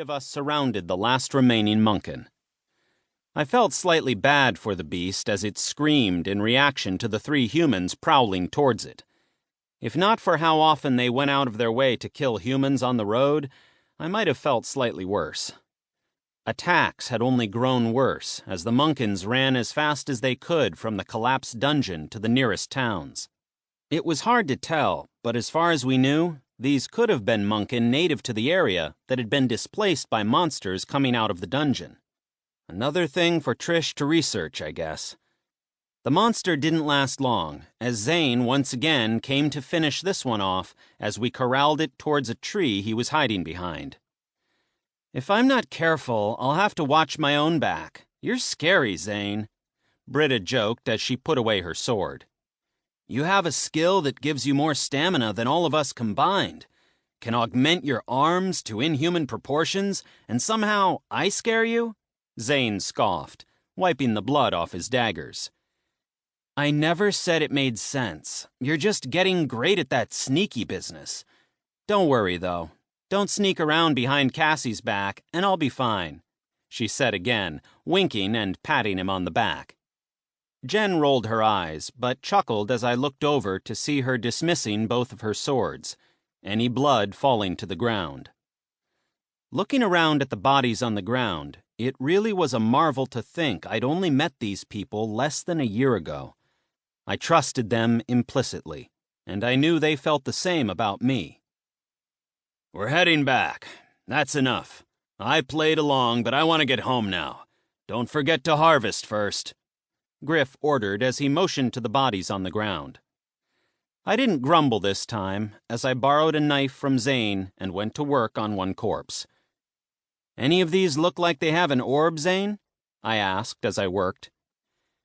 of us surrounded the last remaining Monkin. I felt slightly bad for the beast as it screamed in reaction to the 3 humans prowling towards it. If not for how often they went out of their way to kill humans on the road, I might have felt slightly worse. Attacks had only grown worse as the Monkins ran as fast as they could from the collapsed dungeon to the nearest towns. It was hard to tell, but as far as we knew, these could have been Monkin native to the area that had been displaced by monsters coming out of the dungeon. Another thing for Trish to research, I guess. The monster didn't last long, as Zane once again came to finish this one off as we corralled it towards a tree he was hiding behind. "If I'm not careful, I'll have to watch my own back. You're scary, Zane," Britta joked as she put away her sword. "You have a skill that gives you more stamina than all of us combined. Can augment your arms to inhuman proportions, and somehow I scare you?" Zane scoffed, wiping the blood off his daggers. "I never said it made sense. You're just getting great at that sneaky business. Don't worry, though. Don't sneak around behind Cassie's back, and I'll be fine," she said again, winking and patting him on the back. Jen rolled her eyes, but chuckled as I looked over to see her dismissing both of her swords, any blood falling to the ground. Looking around at the bodies on the ground, it really was a marvel to think I'd only met these people less than a year ago. I trusted them implicitly, and I knew they felt the same about me. "We're heading back. That's enough. I played along, but I want to get home now. Don't forget to harvest first," Griff ordered as he motioned to the bodies on the ground. I didn't grumble this time, as I borrowed a knife from Zane and went to work on one corpse. "Any of these look like they have an orb, Zane?" I asked as I worked.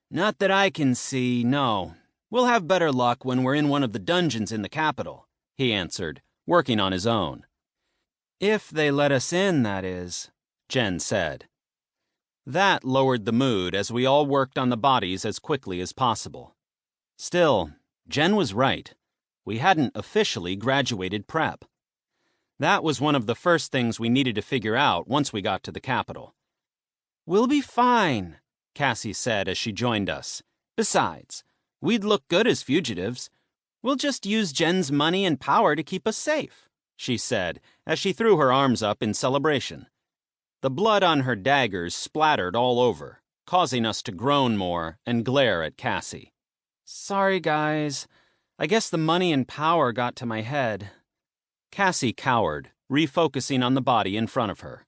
"Not that I can see, no. We'll have better luck when we're in one of the dungeons in the capital," he answered, working on his own. "If they let us in, that is," Jen said. That lowered the mood as we all worked on the bodies as quickly as possible. Still, Jen was right. We hadn't officially graduated prep. That was one of the first things we needed to figure out once we got to the capital. "We'll be fine," Cassie said as she joined us. "Besides, we'd look good as fugitives. We'll just use Jen's money and power to keep us safe," she said as she threw her arms up in celebration. The blood on her daggers splattered all over, causing us to groan more and glare at Cassie. "Sorry, guys. I guess the money and power got to my head." Cassie cowered, refocusing on the body in front of her.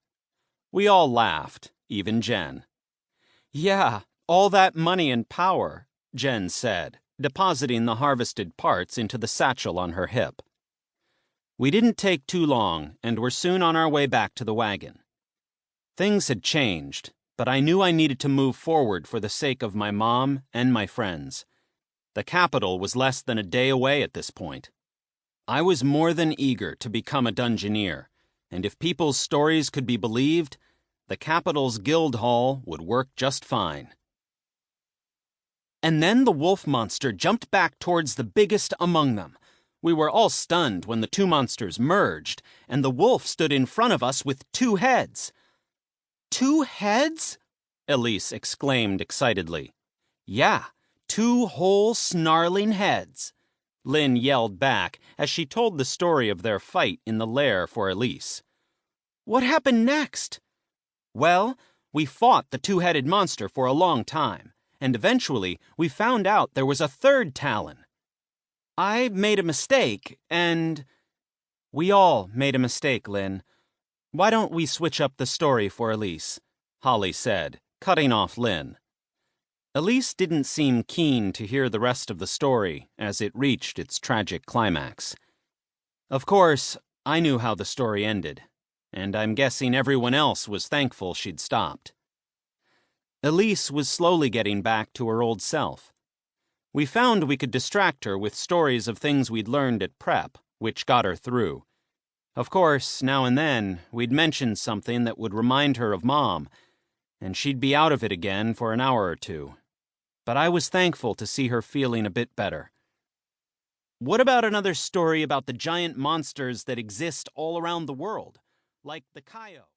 We all laughed, even Jen. "Yeah, all that money and power," Jen said, depositing the harvested parts into the satchel on her hip. We didn't take too long and were soon on our way back to the wagon. Things had changed, but I knew I needed to move forward for the sake of my mom and my friends. The capital was less than a day away at this point. I was more than eager to become a Dungeoneer, and if people's stories could be believed, the capital's guild hall would work just fine. And then the wolf monster jumped back towards the biggest among them. We were all stunned when the 2 monsters merged, and the wolf stood in front of us with 2 heads. "2 heads?" Elise exclaimed excitedly. "Yeah, 2 whole snarling heads," Lynn yelled back as she told the story of their fight in the lair for Elise. "What happened next?" "Well, we fought the 2-headed monster for a long time, and eventually we found out there was a 3rd talon. I made a mistake, and—" "We all made a mistake, Lynn. Why don't we switch up the story for Elise?" Holly said, cutting off Lynn. Elise didn't seem keen to hear the rest of the story as it reached its tragic climax. Of course, I knew how the story ended, and I'm guessing everyone else was thankful she'd stopped. Elise was slowly getting back to her old self. We found we could distract her with stories of things we'd learned at prep, which got her through. Of course, now and then, we'd mention something that would remind her of Mom, and she'd be out of it again for an hour or 2. But I was thankful to see her feeling a bit better. What about another story about the giant monsters that exist all around the world, like the Kaio?